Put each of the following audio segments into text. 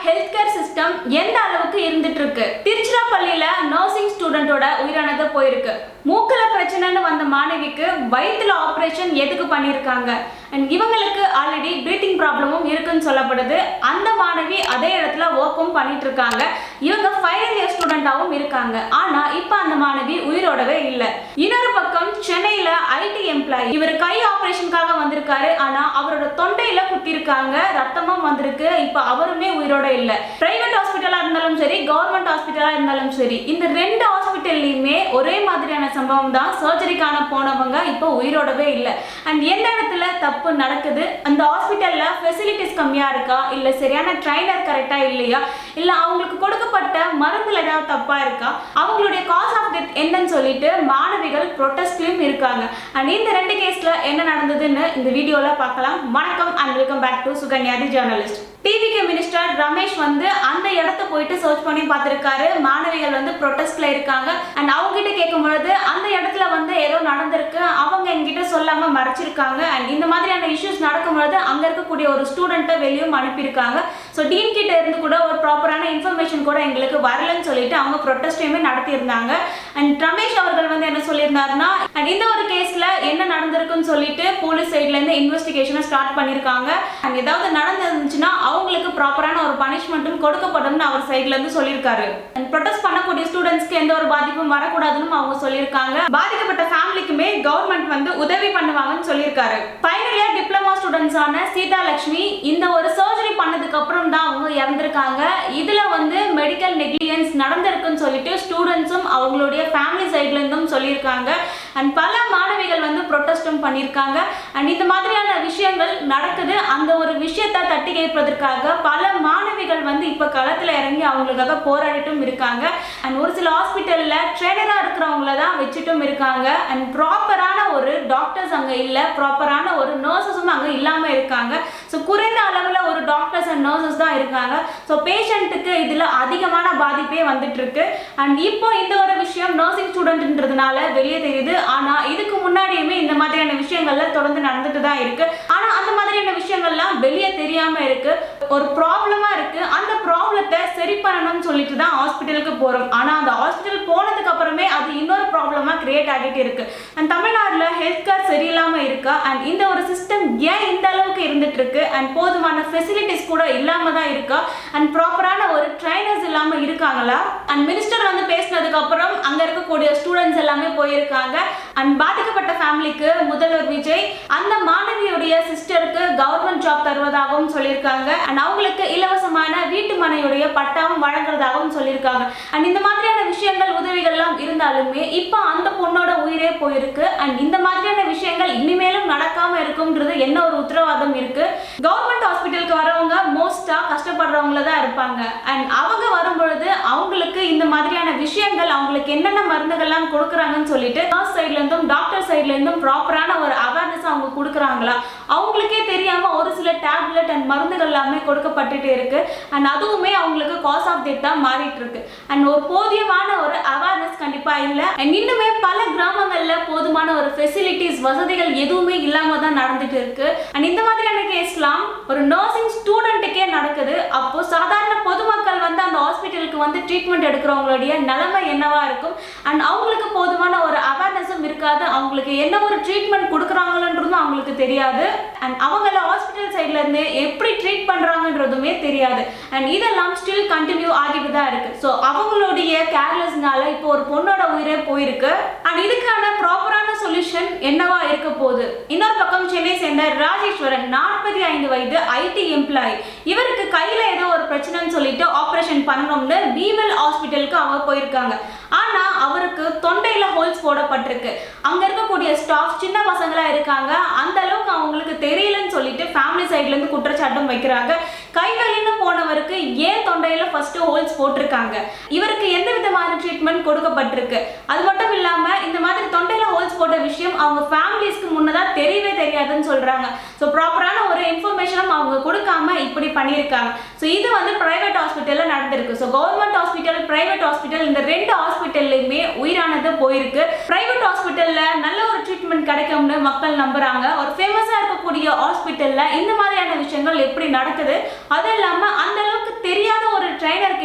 Health care system எந்த அளவுக்கு இருந்துட்டு இருக்கு. திருச்சிராப்பள்ளியில நர்சிங் ஸ்டூடெண்டோட உயிரானது போயிருக்கு. மூக்கல பிரச்சனைன்னு வந்த மாணவிக்கு வயிற்றுல ஆபரேஷன் எதுக்கு பண்ணியிருக்காங்க. அண்ட் இவங்களுக்கு ஆல்ரெடி பிரீத்திங் ப்ராப்ளமும் இருக்குன்னு சொல்லப்படுது. அந்த மாணவி அதே இடத்துல ஒர்க்கும் பண்ணிட்டு இருக்காங்க. இவங்க ஃபைனல் இயர் ஸ்டூடெண்டாகவும் இருக்காங்க. ஆனா இப்ப அந்த மாணவி உயிரோடவே இல்லை. இன்னொரு பக்கம் சென்னையில ஐடி எம்ப்ளாயி இவர் கை ஆபரேஷனுக்காக வந்திருக்காரு. ஆனா அவரோட தொண்டையில குத்திருக்காங்க, ரத்தமும் வந்திருக்கு. இப்ப அவருமே உயிரோட இல்ல. பிரைவேட் ஹாஸ்பிட்டலா இருந்தாலும் சரி, கவர்மெண்ட் ஹாஸ்பிட்டலா இருந்தாலும் சரி, இந்த ரெண்டு ஹாஸ்பிட்டல்லையுமே ஒரே மாதிரியான சம்பவம் தான். சர்ஜரிக்கான போனவங்க இப்போ உயிரோடவே இல்லை. அண்ட் எந்த இடத்துல தப்பு நடக்குது, அந்த ஹாஸ்பிட்டல்ல ஃபெசிலிட்டிஸ் கம்மியா இருக்கா, இல்ல சரியான ட்ரைனர் கரெக்டா இல்லையா, இல்ல அவங்களுக்கு கொடுக்கப்பட்ட மருந்துல ஏதாவது தப்பா இருக்கா, அவங்களுடைய காஸ் ஆஃப் டெத் என்னன்னு சொல்லிட்டு மாணவிகள் ப்ரொடெஸ்ட்லயும் இருக்காங்க. அண்ட் இந்த ரெண்டு கேஸ்ல என்ன நடந்ததுன்னு இந்த வீடியோல பார்க்கலாம். வணக்கம் and welcome back to Sukanya the journalist. TVK minister Ramesh அந்த இடத்த போயிட்டு சர்ச் பண்ணி பார்த்திருக்காரு. மாணவிகள் ப்ரொடெஸ்ட்ல இருக்காங்க. அண்ட் அவங்க கிட்ட கேட்கும் பொழுது அந்த இடத்துல ஏதோ நடந்திருக்கு, அவங்க என்கிட்ட சொல்லாம மறைச்சிருக்காங்க. அண்ட் இந்த மாதிரியான இஷ்யூஸ் நடக்கும் பொழுது அங்க இருக்கக்கூடிய ஒரு ஸ்டூடெண்ட்டை வெளியும் அனுப்பியிருக்காங்க. ஸோ டீன் கிட்ட இருந்து கூட ஒரு ப்ராப்பரான இன்ஃபர்மேஷன் கூட எங்களுக்கு வரலன்னு சொல்லிட்டு அவங்க ப்ரொடெஸ்டையுமே நடத்தியிருந்தாங்க. அண்ட் ரமேஷ் அவர்கள் என்ன சொல்லியிருந்தாருன்னா, அண்ட் இந்த ஒரு கேஸ்ல என்ன நடந்திருக்குன்னு சொல்லிட்டு போலீஸ் சைட்ல இருந்து இன்வெஸ்டிகேஷனை ஸ்டார்ட் பண்ணியிருக்காங்க. அண்ட் ஏதாவது நடந்துருந்துச்சுன்னா அவங்களுக்கு ப்ராப்பரான ஒரு பனிஷ்மெண்ட்டும் கொடுக்கப்படும் அவர் சைட்ல இருந்து சொல்லியிருக்காரு. ப்ரொடெஸ்ட் பண்ணக்கூடிய ஸ்டூடெண்ட்ஸ்க்கு எந்த ஒரு பாதிப்பும் வரக்கூடாதுன்னு அவங்க சொல்லியிருக்காங்க. பாதிக்கப்பட்ட ஃபேமிலிக்குமே கவர்மெண்ட் உதவி பண்ணுவாங்கன்னு சொல்லியிருக்காரு. ஃபைனல் இயர் டிப்ளமா ஸ்டூடெண்ட்ஸான சீதா லட்சுமி இந்த ஒரு சர்ஜரி பண்ணதுக்கு அப்புறம் தான் அவங்க இறந்திருக்காங்க. இதுல மெடிக்கல் நெக்லிஜென்ஸ் நடந்திருக்குன்னு சொல்லிட்டு ஸ்டூடெண்ட்ஸும் அவங்களுடைய ஃபேமிலி சைட்ல இருந்தும் சொல்லியிருக்காங்க. அண்ட் பல மாணவிகள் ப்ரொடெஸ்டும் பண்ணியிருக்காங்க. அண்ட் இந்த மாதிரியான விஷயங்கள் நடக்குது. அந்த ஒரு விஷயத்தை தட்டி கேட்பதற்காக பல மாணவிகள் இப்ப களத்துல இறங்கி அவங்களுக்காக போராடிட்டும் இருக்காங்க. அண்ட் ஒரு சில ஹாஸ்பிட்டல்ல ட்ரெயினரா இருக்கிறவங்கள தான் வச்சுட்டும் இருக்காங்க. அண்ட் ப்ராப்பரான ஒரு டாக்டர்ஸ் அங்க இல்ல, ப்ராப்பரான ஒரு நர்சஸும் அங்க இல்லாம இருக்காங்க. ஸோ குறைந்த அளவுல ஒரு டாக்டர்ஸ் அண்ட் நர்சஸ் தான் இருக்காங்க. ஸோ பேஷண்ட்டுக்கு இதுல அதிகமான பாதிப்பே வந்துட்டு இருக்கு. அண்ட் இப்போ இந்த ஒரு விஷயம் நர்சிங் ஸ்டூடெண்ட்ன்றதுனால வெளியே தெரியுது. ஆனா இதுக்கு முன்னாடியுமே இந்த மாதிரியான விஷயங்கள்ல தொடர்ந்து நடந்துட்டு தான் இருக்கு. ஆனா அந்த மாதிரியான விஷயங்கள்லாம் வெளியே தெரியாம இருக்கு. ஒரு ப்ராப்ளமா இருக்கு, அந்த ப்ராப்ளத்தை சரி பண்ணணும்னு சொல்லிட்டு தான் ஹாஸ்பிட்டலுக்கு போறோம். ஆனா அந்த ஹாஸ்பிட்டல் போனதுக்கு அப்புறமே அது இன்னொரு ப்ராப்ளமா கிரியேட் ஆகிட்டே இருக்கு. அண்ட் தமிழ்நாடுல ஹெல்த் கேர் சரியில்லாம இருக்கா, அண்ட் இந்த ஒரு சிஸ்டம் ஏன் இந்த அளவுக்கு இருந்துட்டு இருக்கு, அண்ட் போதுமான ஃபெசிலிட்டிஸ் கூட இல்லாம தான் இருக்கா, அண்ட் ப்ராப்பரான ஒரு ட்ரைனர்ஸ் இல்லாம இருக்காங்களா. அண்ட் மினிஸ்டர் பேசினதுக்கு அப்புறம் அங்க இருக்கக்கூடிய ஸ்டூடெண்ட்ஸ் எல்லாமே போயிருக்காங்க. அண்ட் பாதிக்கப்பட்ட ஃபேமிலிக்கு முதல்வர் விஜய் அந்த மாணவியுடைய சிஸ்டருக்கு கவர்மெண்ட் ஜாப் தருவதாகவும் சொல்லியிருக்காங்க. அண்ட் அவங்களுக்கு இலவசமான வீட்டு மனையுடைய பட்டாவும் வழங்குறதாகவும் சொல்லியிருக்காங்க. அண்ட் இந்த மாதிரியான விஷயங்கள் உதவிகள்லாம் இருந்தாலுமே இப்போ அந்த பொண்ணோட உயிரே போயிருக்கு. அண்ட் இந்த மாதிரியான விஷயங்கள் இனிமேலும் நடக்காம இருக்கும்ன்றது என்ன ஒரு உத்தரவாதம் இருக்கு. கவர்மெண்ட் ஹாஸ்பிட்டலுக்கு வரவங்க மோஸ்டா கஷ்டப்படுறவங்கள தான் இருப்பாங்க. அண்ட் அவங்க வரும்பொழுது அவங்களுக்கு இந்த மாதிரியான விஷயங்கள் அவங்களுக்கு என்னென்ன மருந்துகள்லாம் கொடுக்குறாங்கன்னு சொல்லிட்டு நர்ஸ் சைட்ல இருந்தும் டாக்டர் சைட்ல இருந்தும் ப்ராப்பரான ஒரு அவேர்னஸ் அவங்க கொடுக்குறாங்களா, அவங்களுக்கே தெரியாம ஒரு சில டேப்லெட் அண்ட் மருந்துகள் எல்லாமே கொடுக்கப்பட்டுட்டு இருக்கு. அண்ட் அதுவுமே அவங்களுக்கு காஸ் ஆஃப் டெத்தா மாறிட்டு இருக்கு. அண்ட் ஒரு போதியமான ஒரு அவேர்னஸ் கண்டிப்பா இல்ல. அண்ட் இன்னுமே பல கிராமங்கள்ல போதுமான ஒரு ஃபெசிலிட்டிஸ் வசதிகள் எதுவுமே இல்லாம தான் நடந்துட்டு இருக்கு. அண்ட் இந்த மாதிரியான கேஸ்லாம் ஒரு நர்சிங் ஸ்டூடெண்ட்டுக்கே நடக்குது. அப்போ சாதாரண பொதுமக்கள் அந்த ஹாஸ்பிட்டலுக்கு ட்ரீட்மெண்ட் எடுக்கிறவங்களுடைய நிலைமை என்னவா இருக்கும். அண்ட் அவங்களுக்கு போதுமான ஒரு அவேர்னஸும் இருக்காது. அவங்களுக்கு என்ன ஒரு ட்ரீட்மெண்ட் கொடுக்குறாங்கன்றதும் அவங்களுக்கு தெரியாது. அண்ட் அவங்கள ஹாஸ்பிட்டல் சைட்ல இருந்து எப்படி ட்ரீட் பண்றாங்கன்றதுமே தெரியாது. அண்ட் இதெல்லாம் ஸ்டில் கண்டினியூ ஆகிட்டு தான் இருக்கு. ஸோ அவங்களுடைய கேர்லெஸ்னால இப்போ ஒரு பொண்ணோட உயிரே போயிருக்கு. அண்ட் இதுக்கான ப்ராப்பரான சொல்யூஷன் என்னவா இருக்க போகுது. இன்னொரு பக்கம் சென்னை சேர்ந்த ராஜேஸ்வரன் 45 வயது ஐடி எம்ப்ளாயி, இவருக்கு கையில ஏதோ ஒரு பிரச்சனைன்னு சொல்லிட்டு ஆபரேஷன் பண்ணணும்னு பீவல் ஹாஸ்பிட்டலுக்கு அவங்க போயிருக்காங்க. ஆனா அவருக்கு தொண்டையில ஹோல்ஸ் போடப்பட்டிருக்கு. அங்க இருக்கக்கூடிய ஸ்டாஃப் சின்ன பசங்களா இருக்காங்க, அந்த அளவுக்கு அவங்களுக்கு தெரியலன்னு சொல்லிட்டு ஃபேமிலி சைட்ல இருந்து குற்றச்சாட்டும் வைக்கிறாங்க. கைவலின்னு போனவருக்கு ஏன் தொண்டையில ஃபர்ஸ்ட் ஹோல்ஸ் போட்டிருக்காங்க, இவருக்கு எந்த விதமான ட்ரீட்மெண்ட் கொடுக்கப்பட்டிருக்கு, அது மட்டும் இல்லாம இந்த மாதிரி தொண்டையில ஹோல்ஸ் போட்ட விஷயம் அவங்க ஃபேமிலிஸ்க்கு முன்னதா தெரியவே தெரியாதுன்னு சொல்றாங்க. ஸோ ப்ராப்பரான ஒரு இன்ஃபர்மேஷனும் அவங்க கொடுக்காம இப்படி பண்ணியிருக்காங்க. ஸோ இது பிரைவேட் ஹாஸ்பிட்டல்ல நடந்திருக்கு. So government hospital, private hospital, இந்த ரெண்டு ஹாஸ்பிட்டல்லையுமே உயிரானது போயிருக்கு. பிரைவேட் ஹாஸ்பிட்டல்ல நல்ல ஒரு ட்ரீட்மெண்ட் கிடைக்கும்னு மக்கள் நம்புறாங்க. ஒரு ஃபேமஸா இருக்கக்கூடிய ஹாஸ்பிட்டல்ல இந்த மாதிரியான விஷயங்கள் எப்படி நடக்குது, அது இல்லாம அந்த அளவுக்கு தெரியாத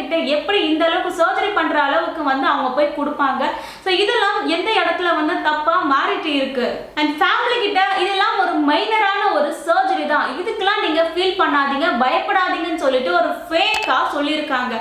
கிட்ட எப்படி இந்த அளவுக்கு சர்ஜரி பண்ற அளவுக்கு வந்து அவங்க போய் கொடுப்பாங்க. ஸோ இதெல்லாம் எந்த இடத்துல வந்து தப்பா மாறிட்டு இருக்கு. அண்ட் ஃபேமிலி கிட்ட இதெல்லாம் ஒரு மைனரான ஒரு சர்ஜரி தான், இதுக்கெல்லாம் நீங்க ஃபீல் பண்ணாதீங்க, பயப்படாதீங்கன்னு சொல்லிட்டு ஒரு ஃபேக்கா சொல்லியிருக்காங்க.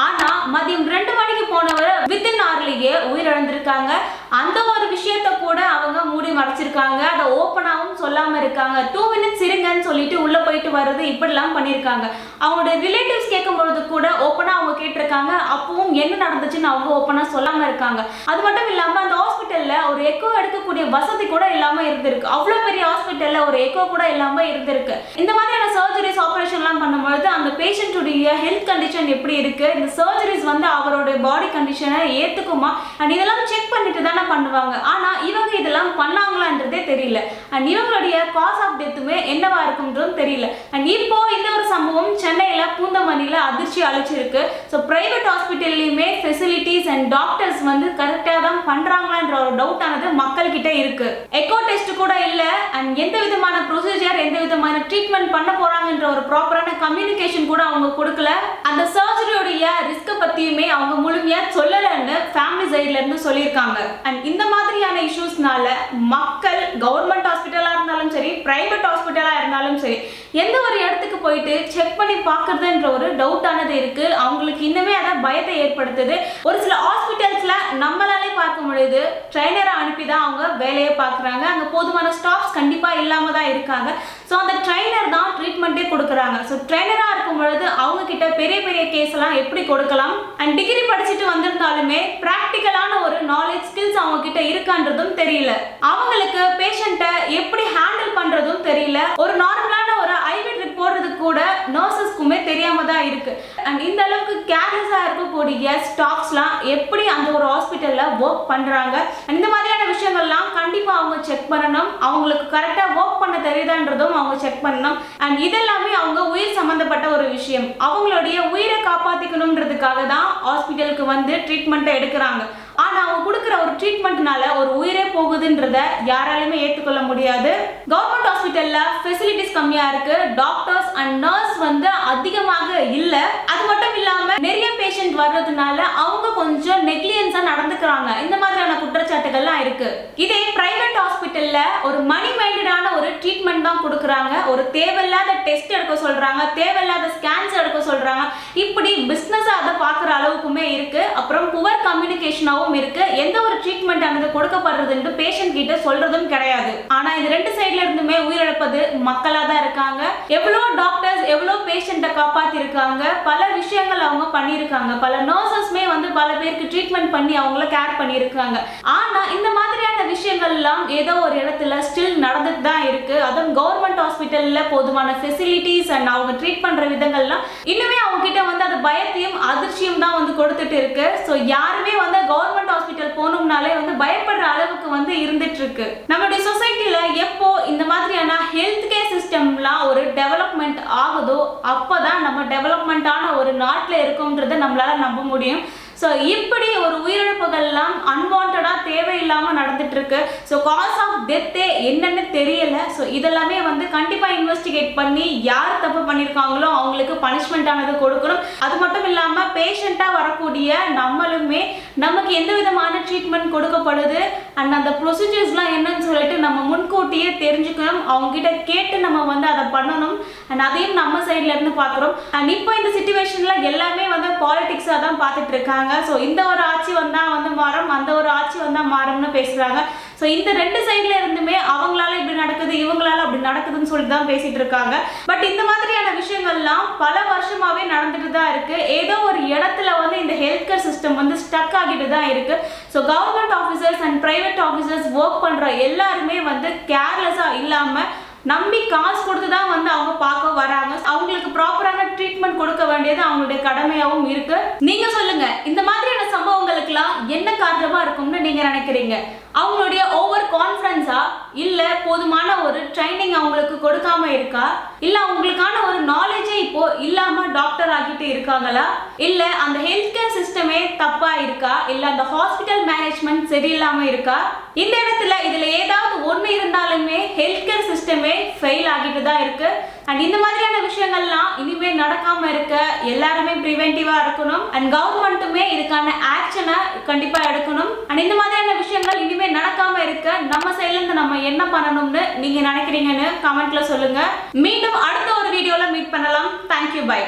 ஆனா மதியம் 2 மணிக்கு போனவர் வித்தின் ஹவர்லயே உயிரிழந்திருக்காங்க. அந்த ஒரு விஷயத்த கூட அவங்க மூடி மறைச்சிருக்காங்க, அதை ஓப்பனாவும் சொல்லாம இருக்காங்க. 2 மினிட்ஸ் இருங்கன்னு சொல்லிட்டு உள்ள போயிட்டு வர்றது இப்படிலாம் பண்ணியிருக்காங்க. அவங்களுடைய ரிலேட்டிவ்ஸ் கேட்கும்பொழுது கூட ஓப்பனா அவங்க கேட்டிருக்காங்க, அப்பவும் என்ன நடந்துச்சுன்னு அவங்க ஓப்பனா சொல்லாம இருக்காங்க. அது மட்டும் இல்லாம அந்த ஹாஸ்பிட்டல்ல ஒரு எக்கோ எடுக்கக்கூடிய வசதி கூட இல்லாம இருந்திருக்கு. அவ்வளவு பெரிய ஹாஸ்பிட்டல்ல ஒரு எக்கோ கூட இல்லாம இருந்திருக்கு. இந்த மாதிரியான சர்ஜரிஸ் ஆபரேஷன்லாம் பண்ணும்பொழுது அந்த பேஷண்ட்டுடைய ஹெல்த் கண்டிஷன் எப்படி இருக்கு, இந்த சர்ஜரிஸ் வந்து அவரோட பாடி கண்டிஷனை ஏத்துக்குமா, அண்ட் இதெல்லாம் செக் பண்ணிட்டு தானே பண்ணுவாங்க. ஆனா இவங்க இதெல்லாம் பண்ணாங்களான்றதே தெரியல. அண்ட் இவங்களுடைய காஸ் ஆஃப் டெத்துமே என்னவா இருக்கும்ன்றது தெரியல. அண்ட் இப்போ இந்த ஒரு சம்பவம் சென்னையில பூந்தமல்லியில அதிர்ச்சி அளிச்சிருக்கு. ஸோ பிரைவேட் ஹாஸ்பிட்டல்லையுமே ஃபெசிலிட்டிஸ் அண்ட் டாக்டர்ஸ் வந்து கரெக்டா தான் பண்றாங்களான்ற ஒரு டவுட் ஆனது மக்கள் கிட்ட இருக்கு. எக்கோ டெஸ்ட் கூட இல்ல, அண்ட் எந்த விதமான ப்ரொசீஜர் எந்த விதமான ட்ரீட்மெண்ட் பண்ண போறாங்கன்ற ஒரு ப்ராப்பரான கம்யூனிகேஷன் கூட அவங்க கொடுக்கல. அந்த சர்ஜரியோடைய ரிஸ்க் பத்தியுமே அவங்க முழுமையா சொல்லலன்னு ஃபேமிலி சைடுல இருந்து சொல்லியிருக்காங்க. அண்ட் இந்த மாதிரியான இஷ்யூஸ்னால மக்கள் கவர்மெண்ட் ஹாஸ்பிட்டலா இருந்தாலும் சரி, பிரைவேட் ஹாஸ்பிட்டலா இருந்தாலும் சரி, எந்த ஒரு இடத்துக்கு போயிட்டு செக் பண்ணி பார்க்கறதுன்ற ஒரு டவுட் ஆனது இருக்கு. அவங்களுக்கு இன்னுமே அதை பயத்தை ஏற்படுத்துது. ஒரு சில ஹாஸ்பிட்டல்ஸ்ல நம்மளாலே பார்க்க முடியுது, ட்ரைனரை அனுப்பி தான் அவங்க வேலையை பார்க்குறாங்க. அங்கே போதுமான ஸ்டாஃப்ஸ் கண்டிப்பா இல்லாம தான் இருக்காங்க. ஸோ அந்த ட்ரைனர் தான் ட்ரீட்மெண்ட்டே கொடுக்குறாங்க. ஸோ ட்ரைனராக இருக்கும் பொழுது அவங்க கிட்ட பெரிய பெரிய கேஸ் எல்லாம் எப்படி கொடுக்கலாம், அண்ட் டிகிரி படிச்சுட்டு வந்திருந்தாலுமே ப்ராக்டிக்கலான ஒரு நாலேஜ் ஸ்கில்ஸ் அவங்க கிட்ட இருக்கான்றதும் தெரியல. அவங்களுக்கு பேஷண்ட்டை எப்படி ஹேண்டில் பண்றதும் தெரியல. ஒரு நார்மலான ஒரு ஐவி ட்ரிப் போடுறது கூட நர்சஸ்க்குமே தெரியாம தான் இருக்கு. அண்ட் இந்த அளவுக்கு கேர்லெஸ்ஸா இருக்கக்கூடிய ஸ்டாஃப்ஸ்லாம் எப்படி அந்த ஒரு ஹாஸ்பிட்டல்ல ஒர்க் பண்றாங்க, இந்த மாதிரியான விஷயங்கள்லாம் கண்டிப்பா அவங்க செக் பண்ணணும். அவங்களுக்கு கரெக்டா ஒர்க் பண்ண தெரியுதான்றதும் அவங்க செக் பண்ணணும். அண்ட் இதெல்லாமே அவங்க உயிர் சம்பந்தப்பட்ட ஒரு விஷயம். அவங்களுடைய உயிரை காப்பாத்திக்கணும்ன்றதுக்காக தான் ஹாஸ்பிட்டலுக்கு வந்து ட்ரீட்மெண்ட்டை எடுக்கிறாங்க. ஆனா அவங்க கொடுக்குற ஒரு ட்ரீட்மெண்ட்னால ஒரு உயிரே போகுதுன்றத யாராலுமே ஏற்றுக்கொள்ள முடியாது. கவர்மெண்ட் ஹாஸ்பிட்டல்ல ஃபெசிலிட்டிஸ் கம்மியா இருக்கு, டாக்டர்ஸ் அண்ட் நர்ஸ் வந்து அதிகமாக இல்ல. அது மட்டும் இல்லாம நிறைய பேஷண்ட் வர்றதுனால அவங்க கொஞ்சம் நெக்லிஜென்ஸா நடந்துக்கிறாங்க. இந்த மாதிரியான குற்றச்சாட்டுகள்லாம் இருக்கு. இதே பிரைவேட் ஹாஸ்பிட்டல்ல ஒரு மணி மைண்டடான ஒரு ட்ரீட்மெண்ட் தான் கொடுக்குறாங்க. ஒரு தேவையில்லாத டெஸ்ட் எடுக்க சொல்றாங்க, தேவையில்லாத ஸ்கேன்ஸ் எடுக்க சொல்றாங்க. இப்படி பிசினஸா அதை பார்க்குற அளவுக்குமே இருக்கு. அப்புறம் புவர் கம்யூனிகேஷனாவும் இருக்கு. எந்த ஒரு ட்ரீட்மெண்ட் ஆனது கொடுக்கப்படுறதுன்னு பேஷண்ட் கிட்ட சொல்றதும் கிடையாது. ஆனா இந்த ரெண்டு சைடுல இருந்துமே உயிரிழப்பது மக்களா தான் இருக்காங்க. எவ்வளவு டாக்டர்ஸ் எவ்வளவு பேஷண்ட்டை காப்பாத்தி இருக்காங்க, பல விஷயங்கள் அவங்க பண்ணியிருக்காங்க. பல நர்சஸ்மே வந்து பல பேருக்கு ட்ரீட்மெண்ட் பண்ணி அவங்கள கேர் பண்ணியிருக்காங்க. ஆனா இந்த மாதிரியான விஷயங்கள்லாம் ஏதோ ஒரு இடத்துல ஸ்டில் நடந்துட்டு தான் இருக்கு. அதுவும் கவர்மெண்ட் ஹாஸ்பிட்டல்ல போதுமான ஃபெசிலிட்டிஸ் அண்ட் அவங்க ட்ரீட் பண்ற விதங்கள்லாம் இன்னுமே அவங்க கிட்ட வந்து அது பயத்தையும் அதிர்ச்சியும் தான் வந்து கொடுத்துட்டு இருக்கு. ஸோ யாருமே வந்து கவர்மெண்ட் ஹாஸ்பிட்டல் போகணும்னாலே வந்து பயப்படுற அளவுக்கு வந்து இருந்துட்டு இருக்கு. நம்மளுடைய சொசைட்டில எப்போ இந்த மாதிரியான ஹெல்த் கேர் சிஸ்டம்லாம் ஒரு டெவலப்மெண்ட் ஆகுதோ அப்பதான் நம்ம டெவலப்மெண்டான ஒரு நாட்டில் இருக்கும்ன்றதை நம்மளால நம்ப முடியும். ஸோ இப்படி ஒரு உயிரிழப்புகள்லாம் அன்வான்டா தேவையில்லாமல் நடந்துட்டு இருக்கு. ஸோ காஸ் ஆஃப் டெத்தே என்னன்னு தெரியல. ஸோ இதெல்லாமே வந்து கண்டிப்பாக இன்வெஸ்டிகேட் பண்ணி யார் தப்பு பண்ணியிருக்காங்களோ அவங்களுக்கு பனிஷ்மெண்ட் ஆனது கொடுக்கணும். அது மட்டும் இல்லாமல் பேஷண்ட்டாக வரக்கூடிய நம்மளுமே நமக்கு எந்த விதமான ட்ரீட்மெண்ட் கொடுக்கப்படுது அண்ட் அந்த ப்ரொசீஜர்ஸ்லாம் என்னன்னு சொல்லிட்டு நம்ம முன்கூட்டியே தெரிஞ்சுக்கணும். அவங்க கிட்ட கேட்டு நம்ம வந்து அதை பண்ணணும். அண்ட் அதையும் நம்ம சைட்ல இருந்து பார்க்குறோம். அண்ட் இப்போ இந்த சிச்சுவேஷன்ல எல்லாமே வந்து பாலிடிக்ஸாக தான் பார்த்துட்டு இருக்காங்க. ஸோ இந்த ஒரு ஆட்சி வந்தா வந்து மாறும், அந்த ஒரு ஆட்சி வந்தா மாறும்னு பேசுறாங்க. ஸோ இந்த ரெண்டு சைட்ல இருந்துமே அவங்களால இப்படி நடக்குது, இவங்களால அப்படி நடக்குதுன்னு சொல்லிட்டு தான் பேசிட்டு இருக்காங்க. பட் இந்த மாதிரியான விஷயங்கள்லாம் பல வருஷமாவே நடந்துட்டு தான் இருக்கு. ஏதோ ஒரு இடத்துல வந்து இந்த ஹெல்த் கேர் சிஸ்டம் வந்து ஸ்டக் ஆகிட்டு தான் இருக்கு. So government officers and private officers work பண்ற எல்லாருமே வந்து கேர்லெஸ்ஸா இல்லாம நம்பி காசு கொடுத்து தான் வந்து அவங்க பார்க்க வராங்க. அவங்களுக்கு ப்ராப்பரான ட்ரீட்மெண்ட் கொடுக்க வேண்டியது அவங்களுடைய கடமையாகவும் இருக்கு. நீங்க சொல்லுங்க, இந்த மாதிரியான சம்பவங்களுக்குலாம் என்ன காரணமா இருக்கும்னு நீங்க நினைக்கிறீங்க? அவங்களுடைய ஓவர் கான்ஃபிடன்ஸா, இல்ல போதுமான ஒரு ட்ரைனிங் அவங்களுக்கு கொடுக்காம இருக்கா, இல்ல அவங்களுக்கான ஒரு நாலேஜே இப்போ இல்லாம டாக்டர் ஆகிட்டு இருக்காங்களா, இல்ல அந்த ஹெல்த் கேர் சிஸ்டமே தப்பா இருக்கா, இல்ல அந்த ஹாஸ்பிட்டல் மேனேஜ்மெண்ட் சரியில்லாம இருக்கா? இந்த இடத்துல இதுல ஏதாவது ஒண்ணு இருந்தாலுமே ஹெல்த் கேர் சிஸ்டமே ஃபெயில் ஆகிட்டு தான் இருக்கு. அண்ட் இந்த மாதிரியான விஷயங்கள்லாம் இனிமே நடக்காம இருக்க எல்லாருமே ப்ரிவென்டிவா இருக்கணும் அண்ட் கவர்மெண்ட்டுமே இதுக்கான ஆக்ஷனை கண்டிப்பா எடுக்கணும் அண்ட் இந்த மாதிரியான விஷயங்கள் இனிமே நடக்காம இருக்க நம்ம சைடுல இருந்து நம்ம என்ன பண்ணணும்னு நீங்க நினைக்கிறீங்கன்னு கமெண்ட்ல சொல்லுங்க. மீண்டும் அடுத்த ஒரு வீடியோல மீட் பண்ணலாம். Thank you, by.